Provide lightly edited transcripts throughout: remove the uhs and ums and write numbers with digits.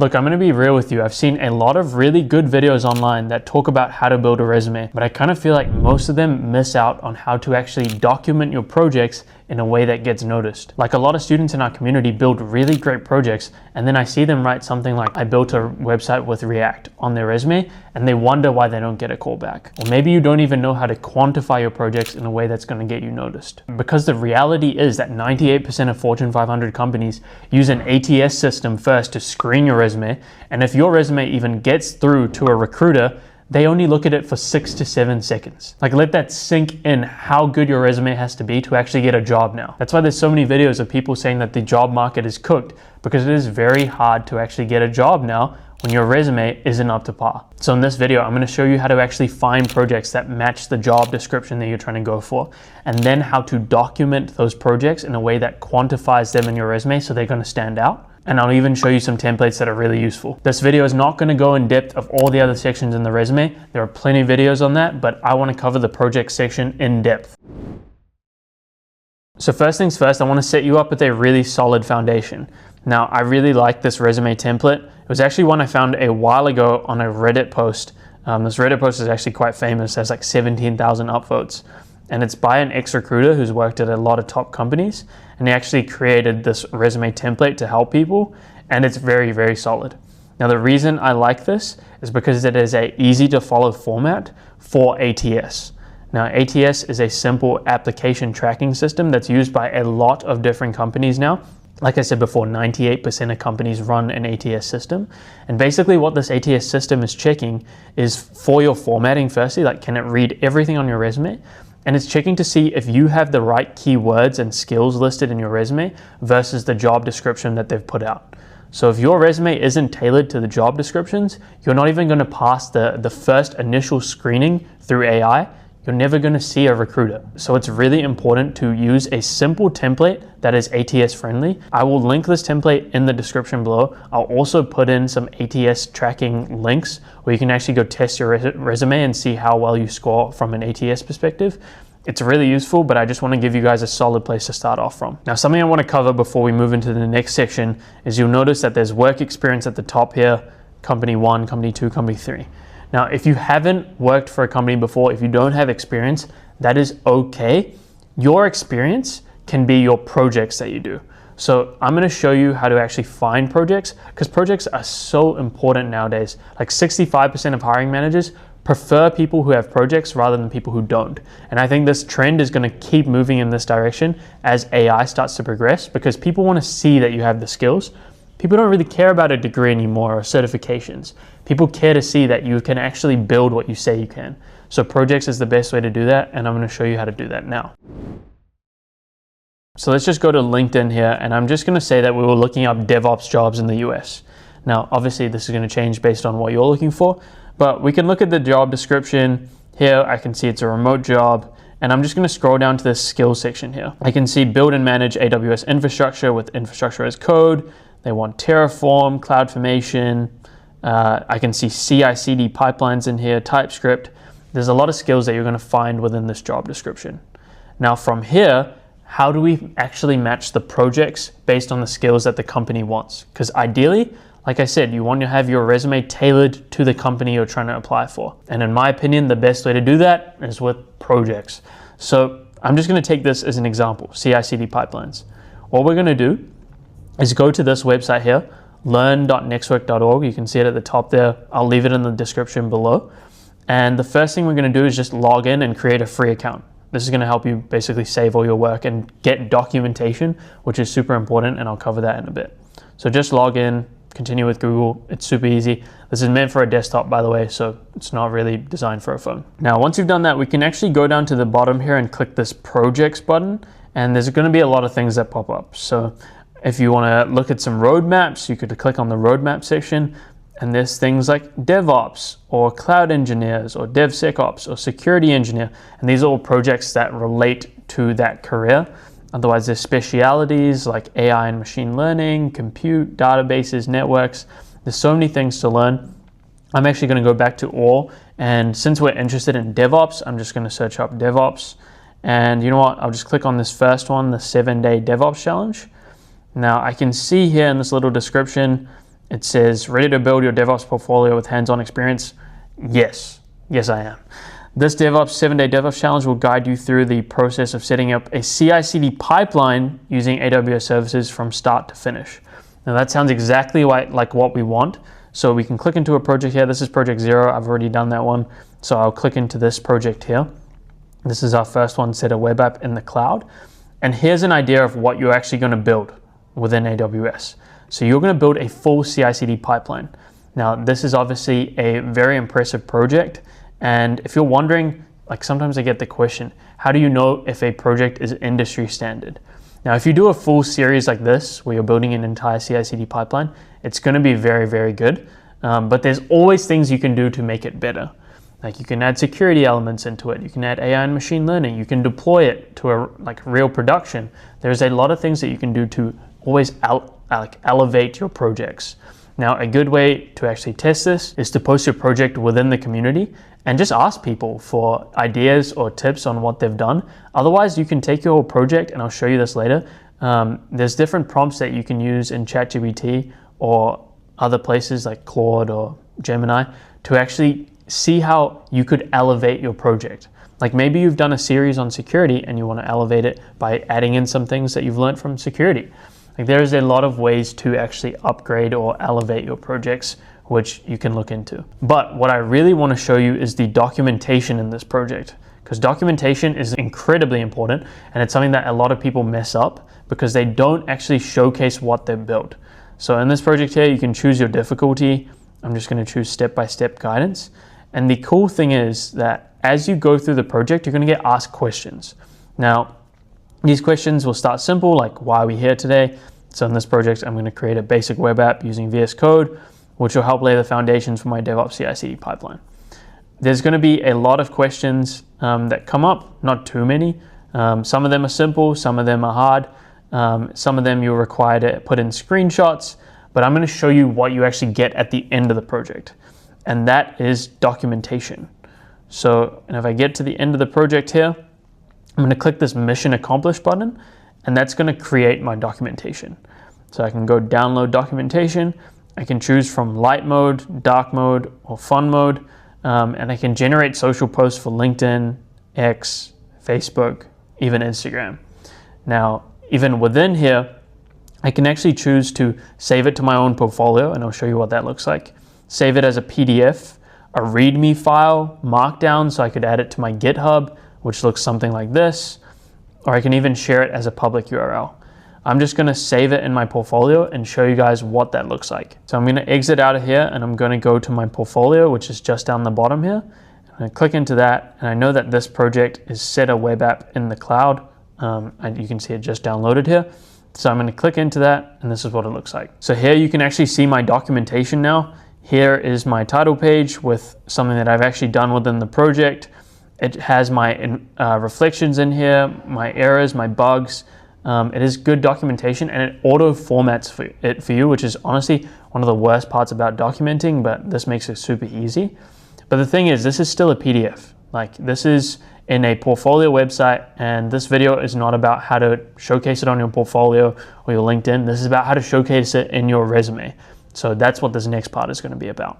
Look, I'm going to be real with you. I've seen a lot of really good videos online that talk about how to build a resume, but I kind of feel like most of them miss out on how to actually document your projects in a way that gets noticed. Like a lot of students in our community build really great projects, and then I see them write something like, I built a website with React on their resume, and they wonder why they don't get a callback. Or maybe you don't even know how to quantify your projects in a way that's going to get you noticed. Because the reality is that 98% of Fortune 500 companies use an ATS system first to screen your resume, and if your resume even gets through to a recruiter, they only look at it for 6 to 7 seconds. Like, let that sink in how good your resume has to be to actually get a job now. That's why there's so many videos of people saying that the job market is cooked, because it is very hard to actually get a job now when your resume isn't up to par. So in this video, I'm going to show you how to actually find projects that match the job description that you're trying to go for, and then how to document those projects in a way that quantifies them in your resume so they're going to stand out. And I'll even show you some templates that are really useful. This video is not going to go in depth of all the other sections in the resume. There are plenty of videos on that, but I want to cover the project section in depth. So first things first, I want to set you up with a really solid foundation. Now, I really like this resume template. It was actually one I found a while ago on a Reddit post. This Reddit post is actually quite famous. It has like 17,000 upvotes. And it's by an ex-recruiter who's worked at a lot of top companies. And he actually created this resume template to help people. And it's very, very solid. Now, the reason I like this is because it is a easy to follow format for ATS. Now, ATS is a simple application tracking system that's used by a lot of different companies now. Like I said before, 98% of companies run an ATS system. And basically what this ATS system is checking is for your formatting firstly, like can it read everything on your resume? And it's checking to see if you have the right keywords and skills listed in your resume versus the job description that they've put out. So if your resume isn't tailored to the job descriptions, you're not even going to pass the first initial screening through AI. You're never going to see a recruiter. So it's really important to use a simple template that is ATS friendly. I will link this template in the description below. I'll also put in some ATS tracking links where you can actually go test your resume and see how well you score from an ATS perspective. It's really useful, but I just want to give you guys a solid place to start off from. Now, something I want to cover before we move into the next section is you'll notice that there's work experience at the top here, company 1, company 2, company 3. Now, if you haven't worked for a company before, if you don't have experience, that is okay. Your experience can be your projects that you do. So I'm going to show you how to actually find projects, because projects are so important nowadays. Like 65% of hiring managers prefer people who have projects rather than people who don't. And I think this trend is going to keep moving in this direction as AI starts to progress, because people want to see that you have the skills. People don't really care about a degree anymore or certifications. People care to see that you can actually build what you say you can. So projects is the best way to do that, and I'm going to show you how to do that now. So let's just go to LinkedIn here, and I'm just going to say that we were looking up DevOps jobs in the US. Now, obviously this is going to change based on what you're looking for, but we can look at the job description here. I can see it's a remote job, and I'm just going to scroll down to the skills section here. I can see build and manage AWS infrastructure with infrastructure as code. They want Terraform, CloudFormation. I can see CI/CD pipelines in here, TypeScript. There's a lot of skills that you're going to find within this job description. Now from here, how do we actually match the projects based on the skills that the company wants? Because ideally, like I said, you want to have your resume tailored to the company you're trying to apply for. And in my opinion, the best way to do that is with projects. So I'm just going to take this as an example, CI/CD pipelines. What we're going to do is go to this website here, learn.nextwork.org. You can see it at the top there. I'll leave it in the description below. And the first thing we're going to do is just log in and create a free account. This is going to help you basically save all your work and get documentation, which is super important, and I'll cover that in a bit. So just log in, continue with Google. It's super easy. This is meant for a desktop, by the way, so it's not really designed for a phone. Now, once you've done that, we can actually go down to the bottom here and click this projects button, and there's going to be a lot of things that pop up. So if you want to look at some roadmaps, you could click on the roadmap section, and there's things like DevOps or cloud engineers or DevSecOps or security engineer. And these are all projects that relate to that career. Otherwise, there's specialities like AI and machine learning, compute, databases, networks. There's so many things to learn. I'm actually going to go back to all. And since we're interested in DevOps, I'm just going to search up DevOps. And you know what? I'll just click on this first one, the 7-day DevOps challenge. Now I can see here in this little description, It says, ready to build your DevOps portfolio with hands-on experience? Yes, I am. This DevOps 7-day DevOps challenge will guide you through the process of setting up a CI/CD pipeline using AWS services from start to finish. Now that sounds exactly like what we want. So we can click into a project here. This is project 0. I've already done that one. So I'll click into this project here. This is our first one, set a web app in the cloud. And here's an idea of what you're actually going to build within AWS. So you're going to build a full CI/CD pipeline. Now, this is obviously a very impressive project. And if you're wondering, like sometimes I get the question, how do you know if a project is industry standard? Now, if you do a full series like this, where you're building an entire CI/CD pipeline, it's going to be very, very good. But there's always things you can do to make it better. Like you can add security elements into it. You can add AI and machine learning. You can deploy it to a real production. There's a lot of things that you can do to always elevate your projects. Now, a good way to actually test this is to post your project within the community and just ask people for ideas or tips on what they've done. Otherwise, you can take your whole project, and I'll show you this later. There's different prompts that you can use in ChatGPT or other places like Claude or Gemini to actually see how you could elevate your project. Like maybe you've done a series on security and you want to elevate it by adding in some things that you've learned from security. Like there's a lot of ways to actually upgrade or elevate your projects, which you can look into. But what I really want to show you is the documentation in this project, because documentation is incredibly important, and it's something that a lot of people mess up because they don't actually showcase what they've built. So in this project here, you can choose your difficulty. I'm just going to choose step-by-step guidance. And the cool thing is that as you go through the project, you're going to get asked questions. Now, these questions will start simple, like why are we here today? So in this project, I'm going to create a basic web app using VS Code, which will help lay the foundations for my DevOps CI/CD pipeline. There's going to be a lot of questions that come up, not too many. Some of them are simple, some of them are hard. Some of them you're required to put in screenshots, but I'm going to show you what you actually get at the end of the project, and that is documentation. So, and if I get to the end of the project here, I'm going to click this mission accomplished button, and that's going to create my documentation. So I can go download documentation. I can choose from light mode, dark mode, or fun mode, and I can generate social posts for LinkedIn, X, Facebook, even Instagram. Now, even within here, I can actually choose to save it to my own portfolio, and I'll show you what that looks like. Save it as a PDF, a README file, Markdown, so I could add it to my GitHub, which looks something like this, or I can even share it as a public URL. I'm just going to save it in my portfolio and show you guys what that looks like. So I'm going to exit out of here, and I'm going to go to my portfolio, which is just down the bottom here. I'm going to click into that, and I know that this project is set a web app in the cloud. And you can see it just downloaded here. So I'm going to click into that, and this is what it looks like. So here you can actually see my documentation now. Here is my title page with something that I've actually done within the project. It has my reflections in here, my errors, my bugs. It is good documentation, and it auto formats for you, which is honestly one of the worst parts about documenting, but this makes it super easy. But the thing is, this is still a PDF. Like this is in a portfolio website, and this video is not about how to showcase it on your portfolio or your LinkedIn. This is about how to showcase it in your resume. So that's what this next part is going to be about.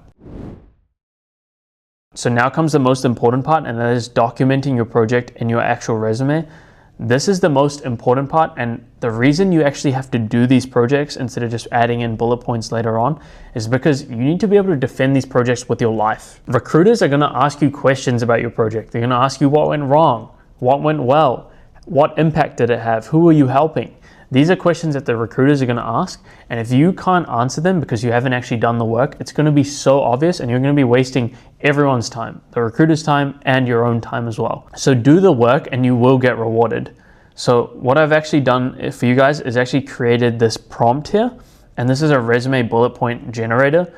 So now comes the most important part, and that is documenting your project in your actual resume. This is the most important part, and the reason you actually have to do these projects instead of just adding in bullet points later on is because you need to be able to defend these projects with your life. Recruiters are going to ask you questions about your project. They're going to ask you what went wrong, what went well, what impact did it have, who are you helping? These are questions that the recruiters are going to ask, and if you can't answer them because you haven't actually done the work, it's going to be so obvious, and you're going to be wasting everyone's time, the recruiter's time and your own time as well. So do the work and you will get rewarded. So what I've actually done for you guys is actually created this prompt here, and this is a resume bullet point generator.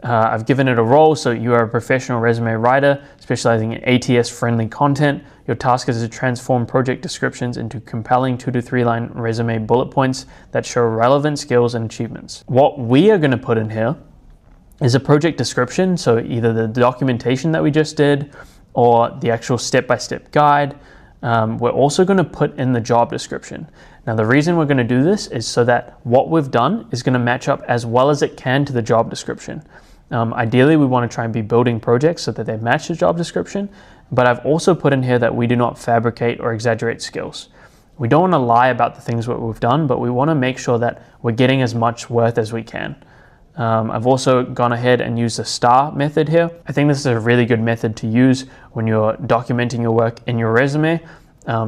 I've given it a role, so you are a professional resume writer specializing in ATS-friendly content. Your task is to transform project descriptions into compelling 2 to 3 line resume bullet points that show relevant skills and achievements. What we are going to put in here is a project description, so either the documentation that we just did or the actual step-by-step guide. We're also going to put in the job description. Now, the reason we're going to do this is so that what we've done is going to match up as well as it can to the job description. Ideally, we want to try and be building projects so that they match the job description, but I've also put in here that we do not fabricate or exaggerate skills. We don't want to lie about the things that we've done, but we want to make sure that we're getting as much worth as we can. I've also gone ahead and used the STAR method here. I think this is a really good method to use when you're documenting your work in your resume.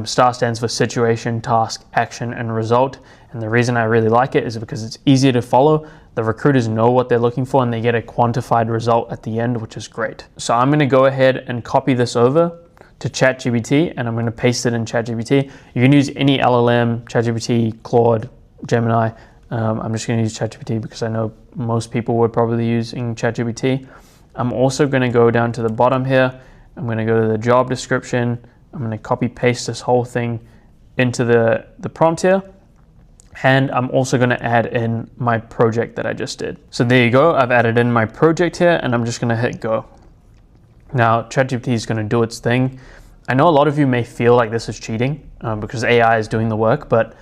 STAR stands for situation, task, action, and result. And the reason I really like it is because it's easier to follow. The recruiters know what they're looking for and they get a quantified result at the end, which is great. So I'm going to go ahead and copy this over to ChatGPT and I'm going to paste it in ChatGPT. You can use any LLM, ChatGPT, Claude, Gemini. I'm just going to use ChatGPT because I know most people would probably using ChatGPT. I'm also going to go down to the bottom here. I'm going to go to the job description. I'm going to copy paste this whole thing into the prompt here. And I'm also going to add in my project that I just did. So there you go. I've added in my project here and I'm just going to hit go. Now ChatGPT is going to do its thing. I know a lot of you may feel like this is cheating because AI is doing the work, but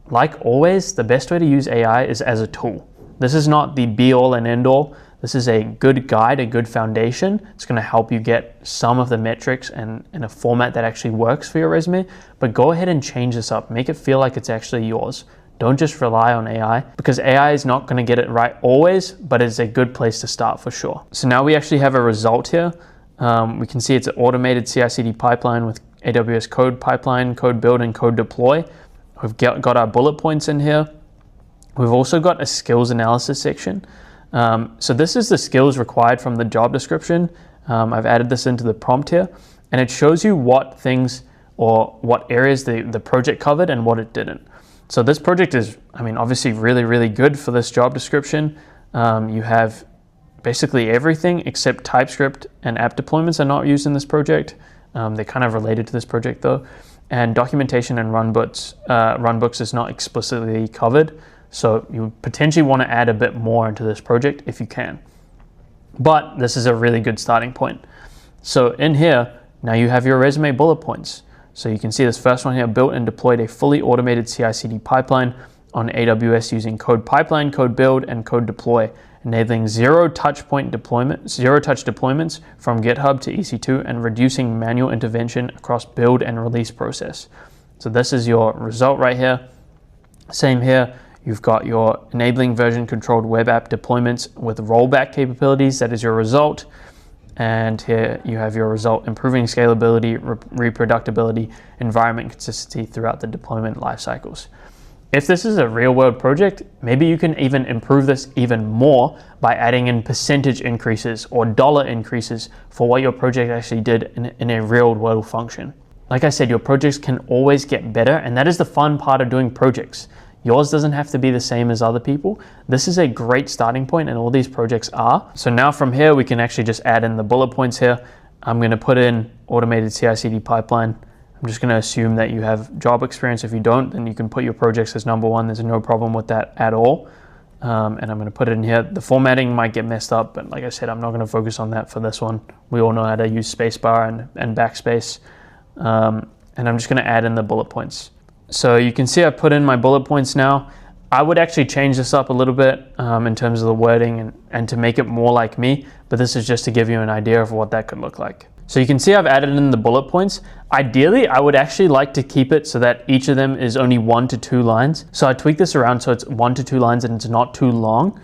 like always, the best way to use AI is as a tool. This is not the be all and end all. This is a good guide, a good foundation. It's going to help you get some of the metrics and in a format that actually works for your resume, but go ahead and change this up. Make it feel like it's actually yours. Don't just rely on AI because AI is not going to get it right always, but it's a good place to start for sure. So now we actually have a result here. We can see it's an automated CI/CD pipeline with AWS code pipeline, code build, and code deploy. We've got our bullet points in here. We've also got a skills analysis section. So this is the skills required from the job description. I've added this into the prompt here, and it shows you what things or what areas the project covered and what it didn't. So this project is, obviously really, really good for this job description. You have basically everything except TypeScript and app deployments are not used in this project. They're kind of related to this project though. And documentation and runbooks is not explicitly covered. So you potentially want to add a bit more into this project if you can. But this is a really good starting point. So in here, now you have your resume bullet points. So you can see this first one here, built and deployed a fully automated CI/CD pipeline on AWS using code pipeline, code build, and code deploy, enabling zero touch deployments from GitHub to EC2 and reducing manual intervention across build and release process. So this is your result right here. Same here. You've got your enabling version controlled web app deployments with rollback capabilities. That is your result. And here you have your result, improving scalability, reproducibility, environment consistency throughout the deployment life cycles. If this is a real world project, maybe you can even improve this even more by adding in percentage increases or dollar increases for what your project actually did in a real world function. Like I said, your projects can always get better, and that is the fun part of doing projects. Yours doesn't have to be the same as other people. This is a great starting point, and all these projects are. So now from here, we can actually just add in the bullet points here. I'm going to put in automated CI/CD pipeline. I'm just going to assume that you have job experience. If you don't, then you can put your projects as number one. There's no problem with that at all. And I'm going to put it in here. The formatting might get messed up, but like I said, I'm not going to focus on that for this one. We all know how to use spacebar and backspace. And I'm just going to add in the bullet points. So you can see I put in my bullet points now. I would actually change this up a little bit in terms of the wording and to make it more like me, but this is just to give you an idea of what that could look like. So you can see I've added in the bullet points. Ideally, I would actually like to keep it so that each of them is only 1 to 2 lines. So I tweak this around so it's 1 to 2 lines and it's not too long.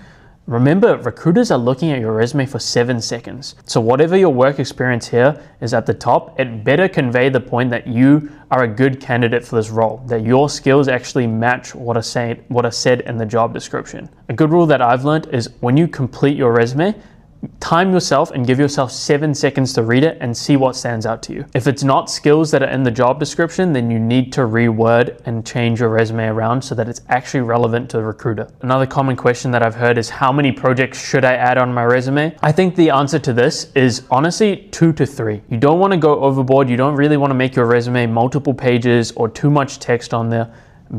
Remember, recruiters are looking at your resume for 7 seconds. So whatever your work experience here is at the top, it better convey the point that you are a good candidate for this role, that your skills actually match what are said in the job description. A good rule that I've learned is when you complete your resume, time yourself and give yourself 7 seconds to read it and see what stands out to you. If it's not skills that are in the job description, then you need to reword and change your resume around so that it's actually relevant to the recruiter. Another common question that I've heard is how many projects should I add on my resume? I think the answer to this is honestly 2 to 3. You don't want to go overboard. You don't really want to make your resume multiple pages or too much text on there.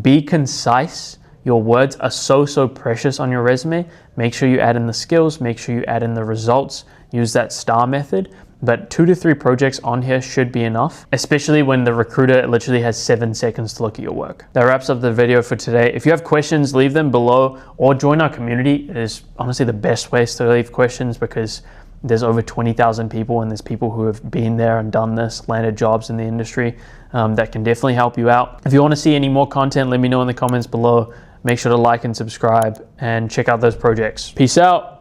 Be concise. Your words are so precious on your resume. Make sure you add in the skills, make sure you add in the results, use that STAR method. but 2 to 3 projects on here should be enough, especially when the recruiter literally has 7 seconds to look at your work. That wraps up the video for today. If you have questions, leave them below or join our community. It is honestly the best place to leave questions because there's over 20,000 people and there's people who have been there and done this, landed jobs in the industry that can definitely help you out. If you want to see any more content, let me know in the comments below. Make sure to like and subscribe and check out those projects. Peace out.